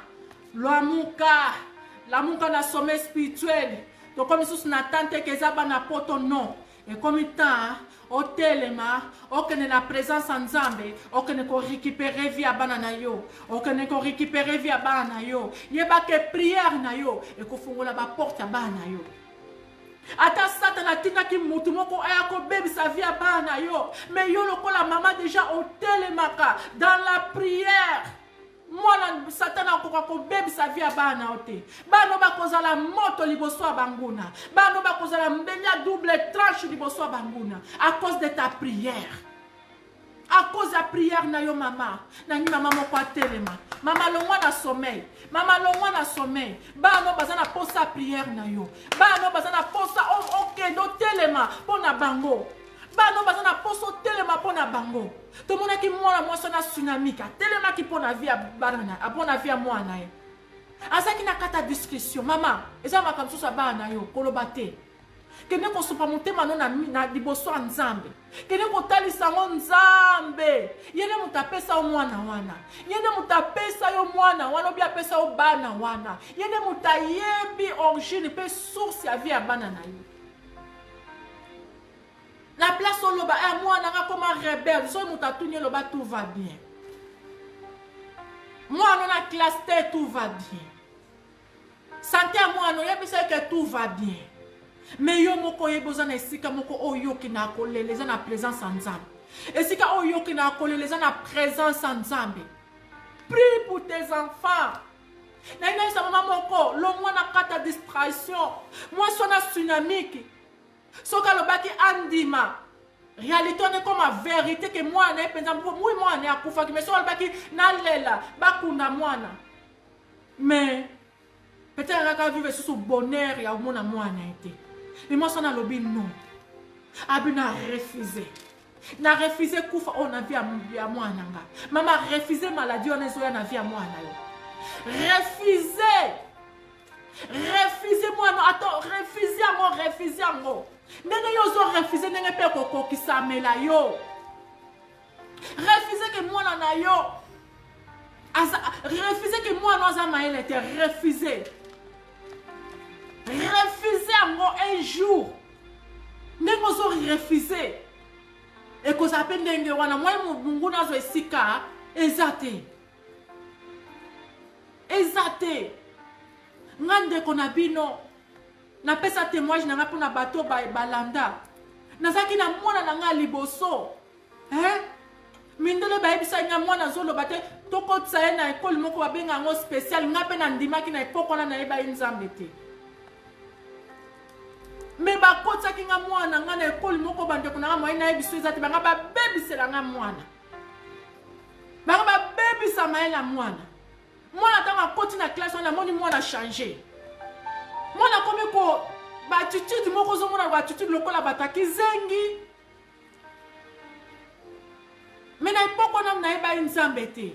L'amuka na sommet spirituel. Donc comme sous na tante que eza bana poto non. Et comme temps au telema, okene la présence en Nzambe, okene ko récupérer via banana yo, okene ko récupérer via banana yo. Yeba ke prière na yo et ko fungola ba porte ya banana yo. Ata satana tina ki mutu moko aya ko bebi sa via banana yo, mais yo lokola mama déjà au telemaka dans la prière. Mwana satana ko bebi sa via bana ote. Bano ba kozala moto liboso banguna. Bano ba kozala mbenya double tranche liboso banguna à cause de ta prière. À cause de la prière na yo mama. Na ni mama moko atelema. Mama longwa na sommeil. Mama longwa na sommeil. Bano bazana posa prière na yo. Bano bazana posa ok do telema pona bango. Bano bazana poso telema pona bango. To mona ki mwana mwasa na tsunami ka telema ki pona via banana apona via mwana e. Azaki na kata discussion mama eza makamso sa bana yo koloba te. Kene ko sopa motema no na liboso ya Nzambe. Kene ko talisa ngo Nzambe. Yene mutapesa o mwana wana. Yene mutapesa yo mwana wana obi apesa o bana wana. Yene mutayebi origine pe source ya vie ya bana na yo. La place au loba, et moi, on a comme un rebelle. Si on a tout loba, tout va bien. Moi, on a classé, tout va bien. Santé à moi, on a pensé que tout va bien. Mais yo moko ye besoin de sika moko oyo ki na kolé les gens na présence en Nzambe. Et sika oyo ki na kolé les gens na présence en Nzambe. Prie pour tes enfants. Na ina sa maman moko, lo moi na kata distraction. Moi sona tsunami. Soka lobaki andima. Réalité on est comme la vérité que moi na penza moi moi na akufa mais soka lobaki na lela bakuna mwana. Mais peut-être que vivre sous bonheur ya mona mwana été. Mais moi ça na lobi non. Abi na refusé. Na refusé kufa on a vie ya mwana nga. Mama refusé maladie on ezoya na vie ya mwana yo. Refusé. Refusez moi non attends refusez moi. Nene yo zo refusé nene pe koko ki samela yo. Refusez que moi na yo. Refusez que moi non za maele était refusé. Refusez moi un jour. Nene zo refusé. Et que ça peine ndenge wana moi mungu na zo esika ezate. Ezate. Ngande kona bino na pesa témoignage na pona bato ba balanda nazaki na mwana na nga liboso mindele ba ebisa nga mwana zolo bate toko tsaye na école moko babenga ngo spécial nga pe na ndimaki na epoko na eba Nzambe te me ba kotsaki nga mwana nga na école moko bande ko na nga na ebiso ezate ba nga ba bebisela nga mwana ba ba bebisa maela mwana. Moi, dans ma na classe, on a moni moi changé. Moi, na comme ko ba attitude moko zo mona ba attitude lokola bataki zengi. Mais na epoko na eba Nzambe te.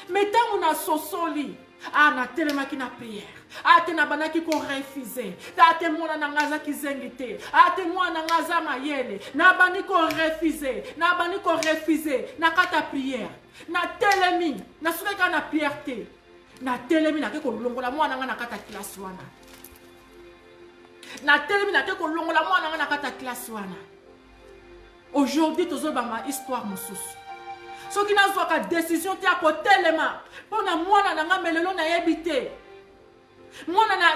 Mais tant on a sosoli, Ah, na telemaki na prière. Ah, te na banaki ko refuser. Ta te mwana na ngaza kizengite. Ah, te mwana na ngaza mayele. Na bani ko refuser. Na bani ko refuser. Na kata prière. Na telemi. Na soukeka na prière te. Na telemi na ke ko longola mwana nga na kata classe wana. Na telemi na ke ko longola mwana nga na kata classe wana. Aujourd'hui, tozo bama histoire mosusu. Soki nazwaka décision te akotelema pona mwana nanga melelo na yebite. Mwana na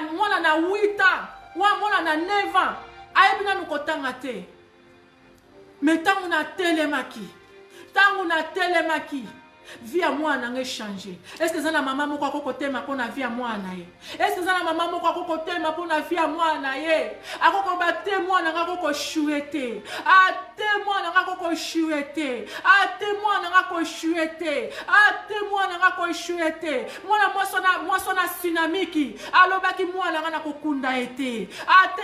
8 ans, mwana na 9 ans, ayebina nukotanga te. Mais tangu na telemaki, vie à moi n'a changé. Est-ce que ça na maman moko akokote ma pona vie à moi na ye? Est-ce que ça na maman moko akokote ma pona vie à moi na ye? Akoko ba témoin na ngako choueté. Ah témoin na ngako choueté. Ah témoin na ngako choueté. Ah témoin na ngako choueté. Mwana moi sona tsunamiki. Alobaki mwana na kokunda été. Ah te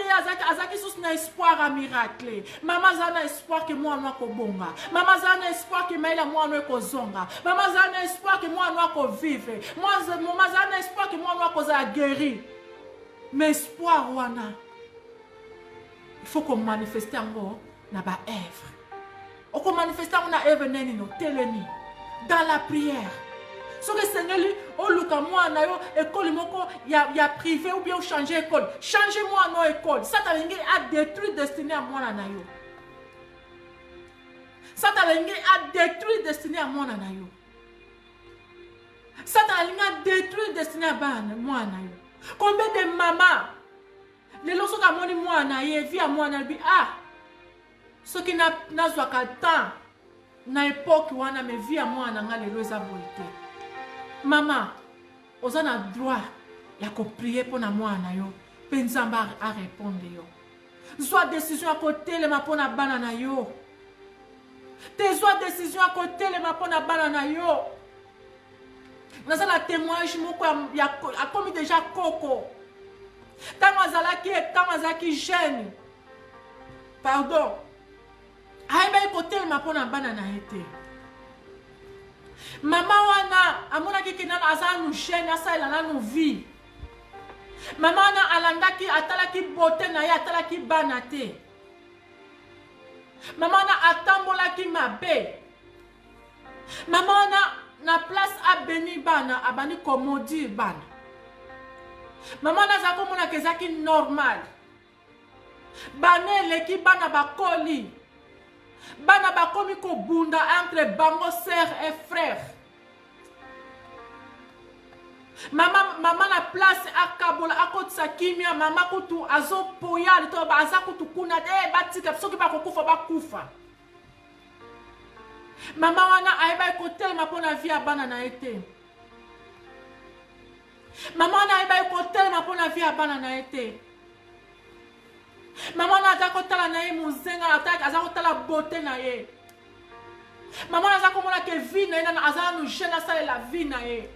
azaki sous na espoir à miracle. Maman zana espoir que moi na ko bonga. Maman zana espoir que maila moi na ko zonga. Maman zana espoir que moi na ko vivre. Maman zana espoir que moi na ko za guérir. Mais espoir wana. Il faut qu'on manifeste encore na ba œuvre. On qu'on manifeste na œuvre neni no telemi dans la prière. So que Seigneur lui o luka moi na yo école moko ya privé ou bien changer école. Changer moi no école. Ça t'a lingi a détruire destiné à moi na yo. Ça t'a lingi a détruire destiné à moi na yo. Ça t'a lingi a détruire destiné à moi na yo. Combien de mamans les lorsque amoni moi na ye via moi na bi ah ce qui n'a zwaka temps na époque wana me via moi na nga lelo eza boité. Maman, oza na droit ya ko prier pour na moi na yo, penzamba a répondre yo. Soit décision à côté le ma pona bana na yo. Tes soit décision à côté le ma pona bana na yo. Nous avons un témoignage il a commis déjà coco. Quand azalaki jeune. Pardon. Aïe côté ma pona banana été. Maman wana amona ki na azanu jeune asa ela na no vie. Maman wana alandaki atalaki beauté na ye atalaki banate. Maman wana atambolaki mabe. Maman wana na place a béni bana abani komodi bana. Maman na zako mona kezaki normal. Bane leki bana bakoli. Bana bakomi ko bunda entre bango sœur et frère. Maman na place a kabola akotsa kimia mama kutu azo poyali to ba azakutu kuna batika soki ba kokufa bakufa. Maman wana aiba kotel ma pona vie a bana na été. Maman wana aiba kotel ma pona vie a bana na été. Maman wana azakotala na ye muzenga ataka azakotala beauté na ye. Maman wana azakomona ke vie na ye na azana nu jeune asale la vie na ye.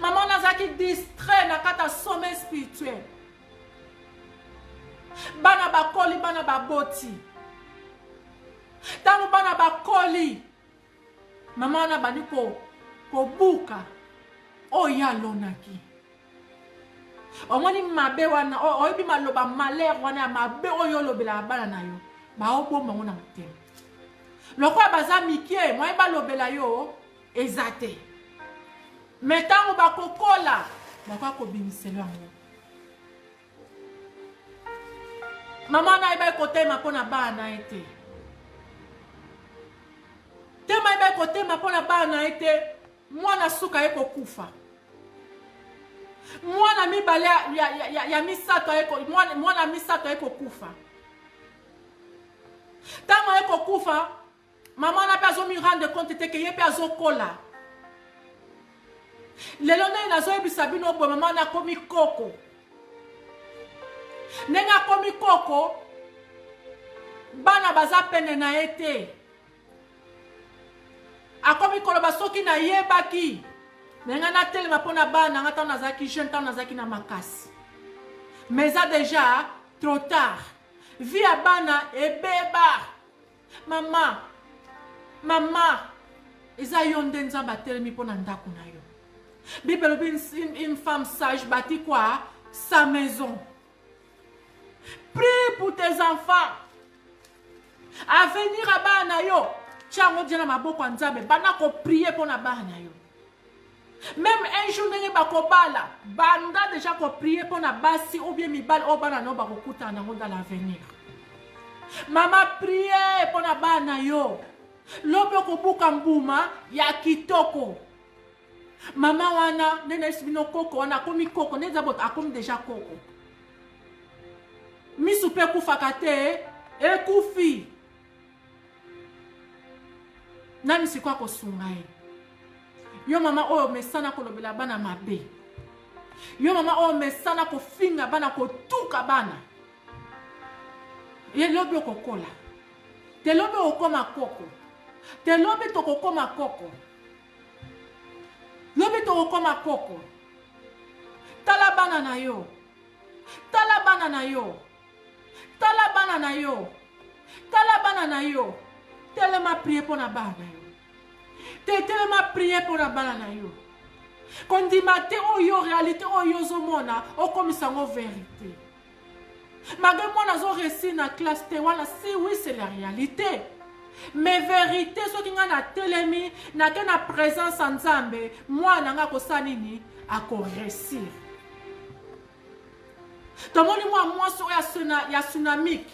Maman wana azaki distrait na kata sommeil spirituel. Bana bakoli bana baboti. Tangu bana bakoli maman wana bani ko buka oya lonaki. Omoni mabe wana oyibi maloba malheur wana mabe oyo lobela bana na yo ba oboma ngona mutema. Lokwa baza mikie moi ba lobela yo ezate. Metango ba kokola ba ko bimiselo yango. Maman na iba kote mapona bana ete. Tema iba kote mapona bana ete mwana suka eko kufa. Mwana mibale ya misato eko mwana misato eko kufa. Tango eko kufa maman na pas mi rendre compte te ke ye pe azokola. Lelo na nazo ebisa bino bo maman na komi koko. Nenga komi koko bana baza pene na ete. Akomi koloba soki na yebaki. Nenga na telema pona bana ngata nazaki jeune temps nazaki na makasi. Mais ça déjà trop tard. Via bana ebeba. Mama. Eza yonde nzamba telemi pona ndako na yo. Bible, une femme sage bâtit quoi? Sa maison. Prie pour tes enfants. À venir à Banayo. Tiens, on dit à ma boko nzambe. Banako prier pour na Banayo. Même un jour, n'est pas kobala. Banda déjà ko prier pour na basi ou bien mi bal au banano ba kokuta na dans l'avenir. Maman prier pour na Banayo. Lobe ko buka mbuma ya kitoko. Maman wana nene sibino koko wana komi koko neza bot akomi déjà koko. Mi soupe kufakate ekufi. Nani sikwa ko sungai. Yo mama o mesana ko lobela bana mabe. Yo mama o mesana ko finga bana ko tuka bana. Ye lobe ko kola. Te lobe okoma koko. Te lobe to kokoma koko. Lobe to okoma koko. Tala bana na yo. Tala bana na yo. Tala bana na yo. Tala bana na yo. Tellement prier pour la bana yo. Tellement prier pour la bana na yo. Quand dit maté o yo réalité o yo zomona o comme ça en vérité. Malgré moi nazo récit na classe te wala si oui c'est la réalité. Mais vérité ce qui ngana telemi na ke na présence en Nzambe moi nanga ko sanini a ko réussir. Tomoni moi so ya tsunami.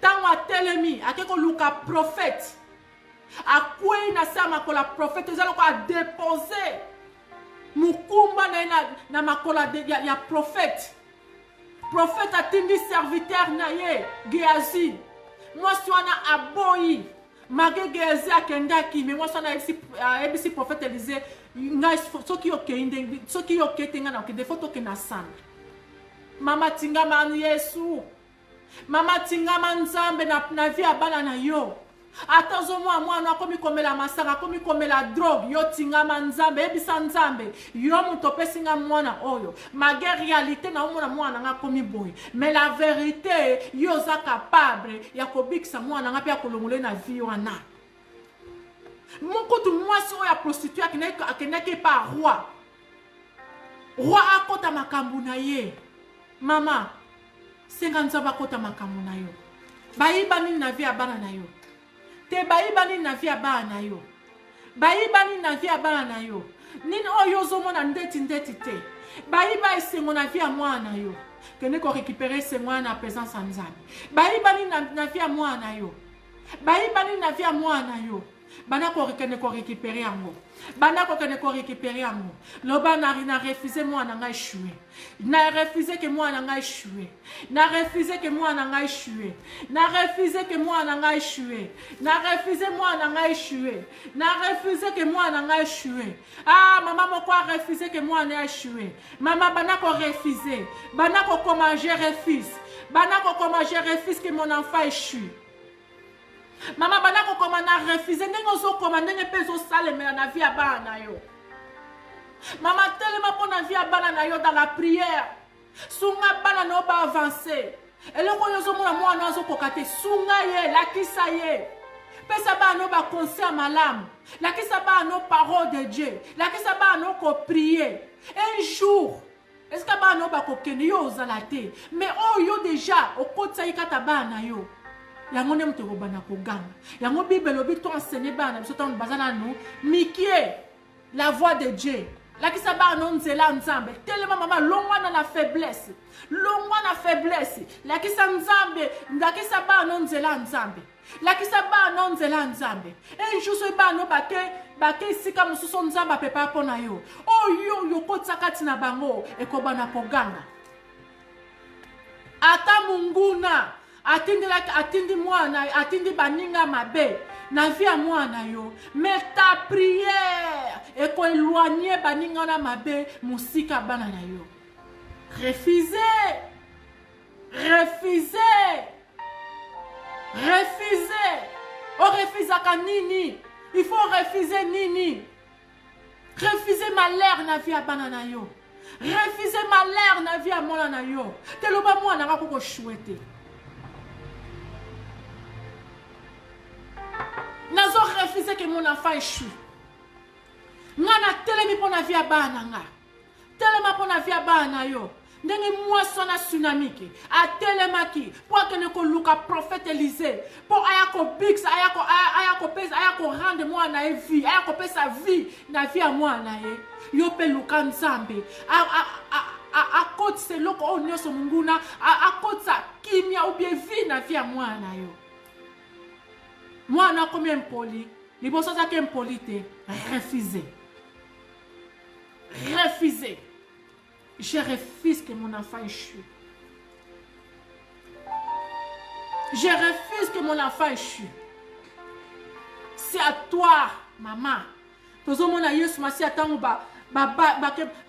Tango telemi a ke ko luka prophète. A quoi na sama ko la prophète zalo ko a déposer mukumba na makola de ya prophète. Prophète a tindi serviteur na ye Gehazi. Moi soana aboyi. Magé Gehazi akendaki mais moi soana ebisi prophète Élisée ngai soki okende soki oketenga na okende foto ke na sana. Mama tinga man Yesu. Mama tinga man Nzambe na vie abana na yo. Attention moi na komi komela masaka komi komela drogue yo tinga man Nzambe ebisa Nzambe yo mutope singa mwana oyo. Magé réalité na omona mwana nga komi boy. Mais la vérité yo za capable ya kobikisa mwana nga pia kolongole na vie wana. Mukutu mwasi oya prostituée akeneke pa roi. Roi akota makambu na ye. Mama, senga Nzambe akota makambu na yo. Bayiba nini na vie abana na yo. Te bayiba nini na vie abana na yo. Bayiba nini na vie abana na yo. Nini oyo zomona ndeti te. Bayiba esengo na vie mwana yo. Kene ko récupérer ce mwana na présence en Nzambe. Bayiba nini na vie mwana yo. Bayiba nini na vie mwana yo. Bana ko récupérer yango. Bana ko récupérer yango. Loba na refusé moi na ngai échoué. Na refusé que moi na ngai échoué. Na refusé que moi na ngai échoué. Na refusé que moi na ngai échoué. Na refusé moi na ngai échoué. Na refusé que moi na ngai échoué. Ah maman moko a refusé que moi na échoué. Maman bana ko refusé. Bana ko comment je refuse. Bana ko comment je refuse que mon enfant échoue. Maman bana ko komana refusé ndenge zo komanda ndenge peso sale mais na vie abana yo. Maman tellement pour na vie abana na yo dans la prière. Sunga bana no ba avancer. Et le ko yo zo mona moi no zo kokate sunga ye la kisa ye. Pesa ba no ba conseil malam. La kisa ba no parole de Dieu. La kisa ba no ko prier. Un jour est-ce que ba no ba ko keni yo zalate. Mais oh yo déjà au kotsa ikata bana yo. Yango ne mte robana ko ganga. Yango Bible lobi to enseigner bana biso tan bazana no mikie la voix de Dieu. La ki sa ba non nzela Nzambe. Tellement maman longwa na la faiblesse. Longwa na faiblesse. La ki sa Nzambe, la ki sa ba non nzela Nzambe. La ki sa ba non nzela Nzambe. Un jour so ba no bake sika mususo Nzambe pepa pona yo. Oh yo kotsakati na bango e ko bana ko ganga. Ata munguna atindi mwana atindi baninga mabe na vie mwana yo mais ta prière et ko éloigner baninga na mabe musika bana na yo refuser on refuse nini il faut refuser nini refuser malheur na vie bana na yo refuser malheur na vie mwana na yo te loba mwana nga ko chouette. Nazo refusé que mon enfant échoue. Ngana telemi pona via bana nga. Telema pona via bana yo. Ndenge mwaso na tsunami ki. Atelema ki. Po akene ko luka prophète Élisée. Po ayako bix, ayako pesa, ayako rende mwana e vie. Ayako pesa vie na via mwana e. Yo pe luka nzambe. Akotse loko o nyoso munguna. Akotsa kimia ou bien vie na via mwana yo. Mwana combien impoli. Liboso zake impoli te. Refusé. Refusé. Je refuse que mon enfant échoue. Je refuse que mon enfant échoue. C'est à toi, maman. Tous les gens Yesu Masi atangu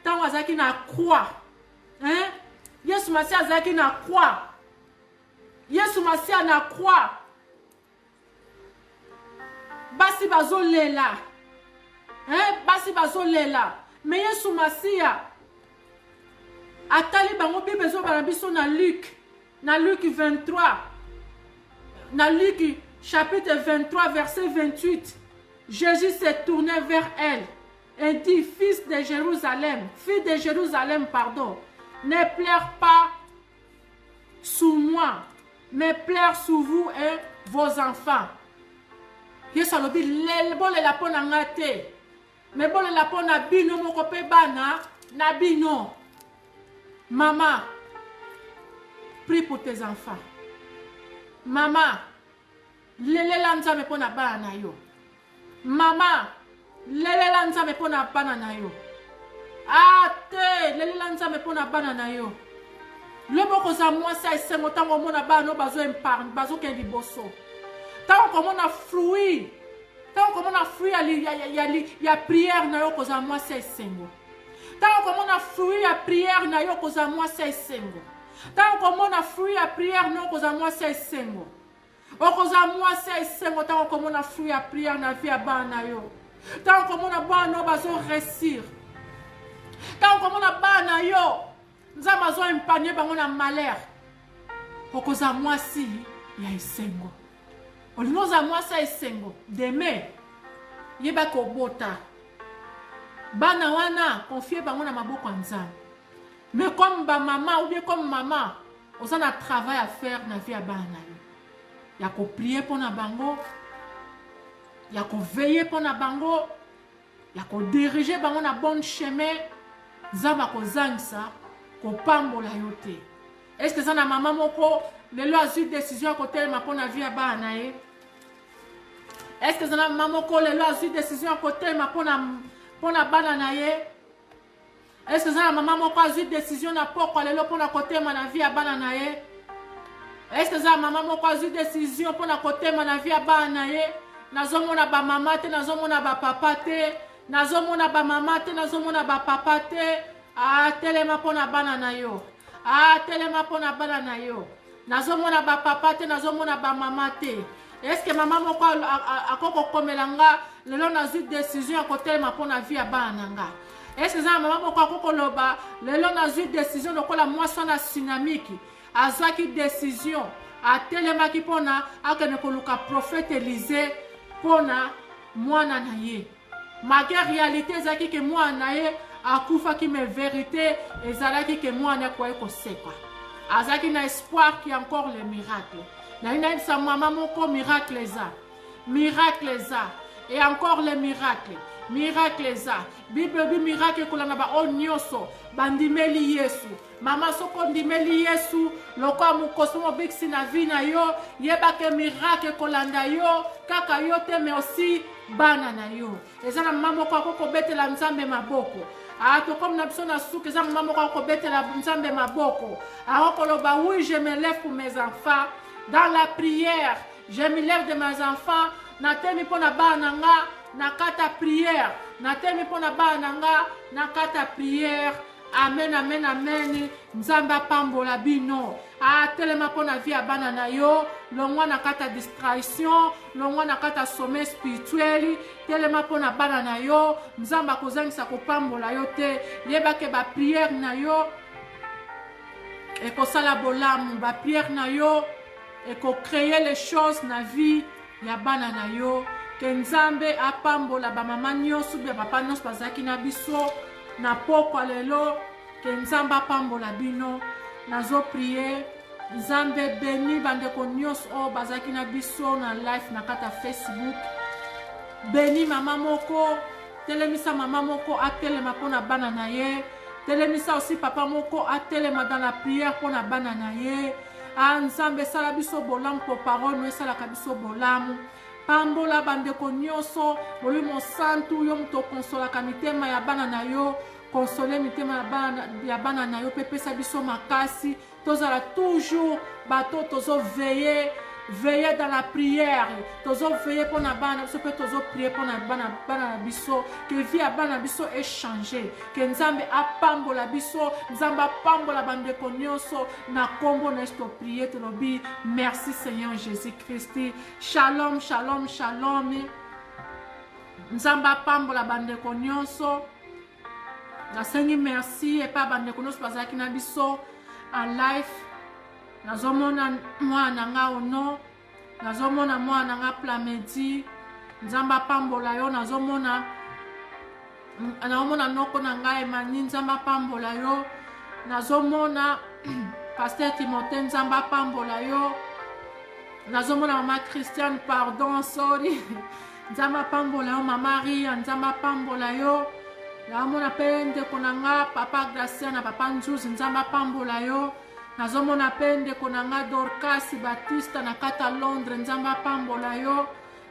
tangu azaki na croix. Hein? Yesu Masi azaki na croix. Yesu Masi na croix. Basi bazolela. Hein? Basi bazolela. Mais Yesu Masi atali bango Bible zo barabiso na Luc 23. Na Luc chapitre 23 verset 28. Jésus s'est tourné vers elle et dit, fille de Jérusalem, pardon, ne pleure pas sous moi, mais pleure sous vous et vos enfants. Yesu alobi lelbole la pona ngate. Mais bon la pona bino moko pe bana na bino. Maman, prie pour tes enfants. Maman, lele lanza me pona bana yo. Maman, lele lanza me pona bana na yo. Ate, lele lanza me pona bana na yo. Le boko za moi sa esengo tango mona bana bazo empargne, bazo kendi boso. Tango komona fruit. Tango komona fruit ya prière na yo koza moi sa esengo. Tant qu'on a fruit à prière na yo koza moi c'est sengo. Tant qu'on a fruit à prière na yo koza moi c'est sengo. O koza moi c'est sengo tant qu'on a fruit à prière na via bana yo. Tant qu'on a bana bazo réussir. Tant qu'on a bana yo, nzamba zo impagner bango na malheur. O koza moi si ya sengo. O linoza moi c'est sengo. Demain yeba ko bota. Bana wana confier bango na maboko nzambe. Mais comme ba maman ou bien comme maman, on a un travail à faire na vie à bana. Il y a qu'on prier pour na bango. Il y a qu'on veiller pour na bango. Il y a qu'on diriger bango na bon chemin. Zamba ko zangsa ko pambola yote. Est-ce que ça na maman moko le lo azu décision côté ma pour na vie à bana e? Est-ce que ça na maman moko le lo azu décision côté ma pour na bana na ye? Est-ce que ça la maman moko a eu décision na poko lelo pour na côté ma na vie à bana na ye? Est-ce que ça la maman moko a eu décision pour na côté ma na vie à bana na ye? Nazomona ba mama te, nazomona ba papa te, nazomona ba mama te, nazomona ba papa te. Ah telema pour na bana na yo. Ah telema pour na bana na yo. Nazomona ba papa te, nazomona ba mama te. Est-ce que maman moko a koko komelanga lelo na eu décision à côté ma pour na vie à bana nga? Est-ce que ça maman moko koko loba lelo na eu décision de kola moisson na tsunamiki azaki décision a telema ki pona akene koluka prophète Élisée pona mwana na ye. Malgré réalité zaki ke mwana ye akufa ki me vérité ezalaki ke mwana kwa eko sekwa. Azaki na espoir qui encore le miracle. Na ina sa maman moko miracle za. Miracle za. Et encore les miracles. Miracle za. Bible bi miracle kolana ba onyoso. Bandimeli Yesu. Mama soko ndimeli Yesu. Loko amukosomo biksi na vina yo. Yeba ke miracle kolanda yo. Kaka yo te mais aussi bana na yo. Ezana mama ko akoko betela nzambe maboko. To comme na biso na souke za mama ko akoko betela nzambe maboko. Akoloba oui je me lève pour mes enfants. Dans la prière, je me lève de mes enfants. Natemi pona bana nga nakata prière. Natemi pona bana nga nakata prière. Amen, amen, amen. Nzamba pambola bino. Telema pona via bana na yo. Longwa nakata distraction. Longwa nakata sommeil spirituel. Telema pona bana na yo. Nzamba kozangisa ko pambola yo te. Yeba ke ba prière na yo. Et ko sala bolamu ba prière na yo. Et qu'on crée les choses na vie ya bana na yo ke nzambe apambola bamama nyonso bya papa nyonso bazalaki na biso na pokwa lelo ke nzambe apambola bino nazoprie nzambe beni bandeko nyonso oyo bazalaki na biso na live na kati ya Facebook beni mama moko telemisa mama moko atelema mpona bana na ye telemisa aussi papa moko atelema dans la prière mpona bana na ye nzambe esala biso bolamu po parole no esalaka biso bolamu pambola bandeko nyonso molimo santu yo moto okonsolaka mitema ya bana na yo konsole mitema ya bana na yo mpe pesa biso makasi tozala toujours bato tozoveille veiller dans la prière tozoveille mpona bana biso mpe tozoprier mpona bana na biso ke vie ya bana na biso echange ke nzambe apambola biso nzambe apambola bandeko nyonso na kombo na yesu toprie tolobi merci Seigneur Jésus Christ. Shalom shalom shalom. Nzambe apambola bandeko nyonso nasengi merci epa bandeko nyonso bazalaki na biso en live. Nazomona mwana nga ono nazomona mwana nga Plamedi nzambe apambola yo nazomona noko na ngai Emani nzambe apambola yo nazomona Pasteur Timothée nzambe apambola yo nazomona mama Christiane pardon sorry nzambe apambola yo mama Ria nzambe apambola yo nazomona pe ndeko na nga papa Gracia na papa Nzuzi nzambe apambola yo nazomona pe ndeko na nga Dorcas Batista na kata Londres nzambe apambola yo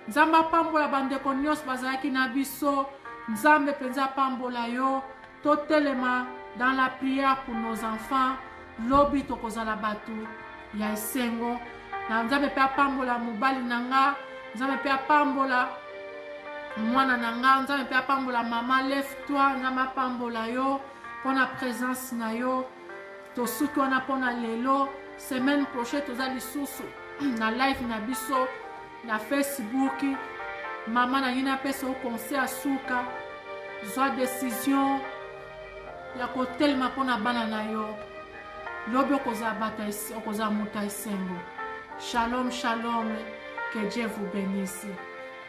nzambe apambola bandeko nyonso bazalaki na biso nzambe mpenza apambola yo totelema dans la prière pour nos enfants lobi tokozala bato ya esengo na nzambe mpe apambola mobali na nga nzambe mpe apambola mwana na nga nzambe mpe apambola mama lève toi nzambe apambola yo mpona présence na yo tosuki wana mpona lelo semaine prochaine toza lisusu na live na biso na Facebook mama na ngini apesa o conseil asuka zwa décision ya kotelema mpona bana na yo lobi okozala moto ya esengo. Shalom shalom, que Dieu vous bénisse.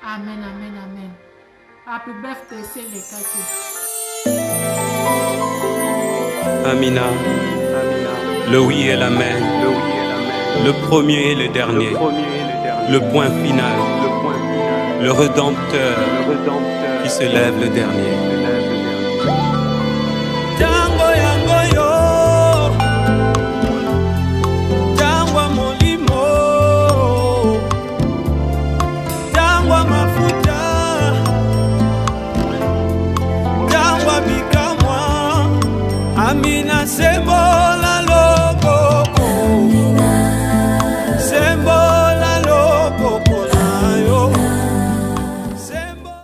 Amen amen amen. Happy birthday c'est le kaki. Amina. Le oui et l'amen. Le premier et le dernier. Le point final. Le Rédempteur qui se lève le dernier. Tango yango yo, tango molimo, tango mafuta, tango bikamwa, Amina sebo.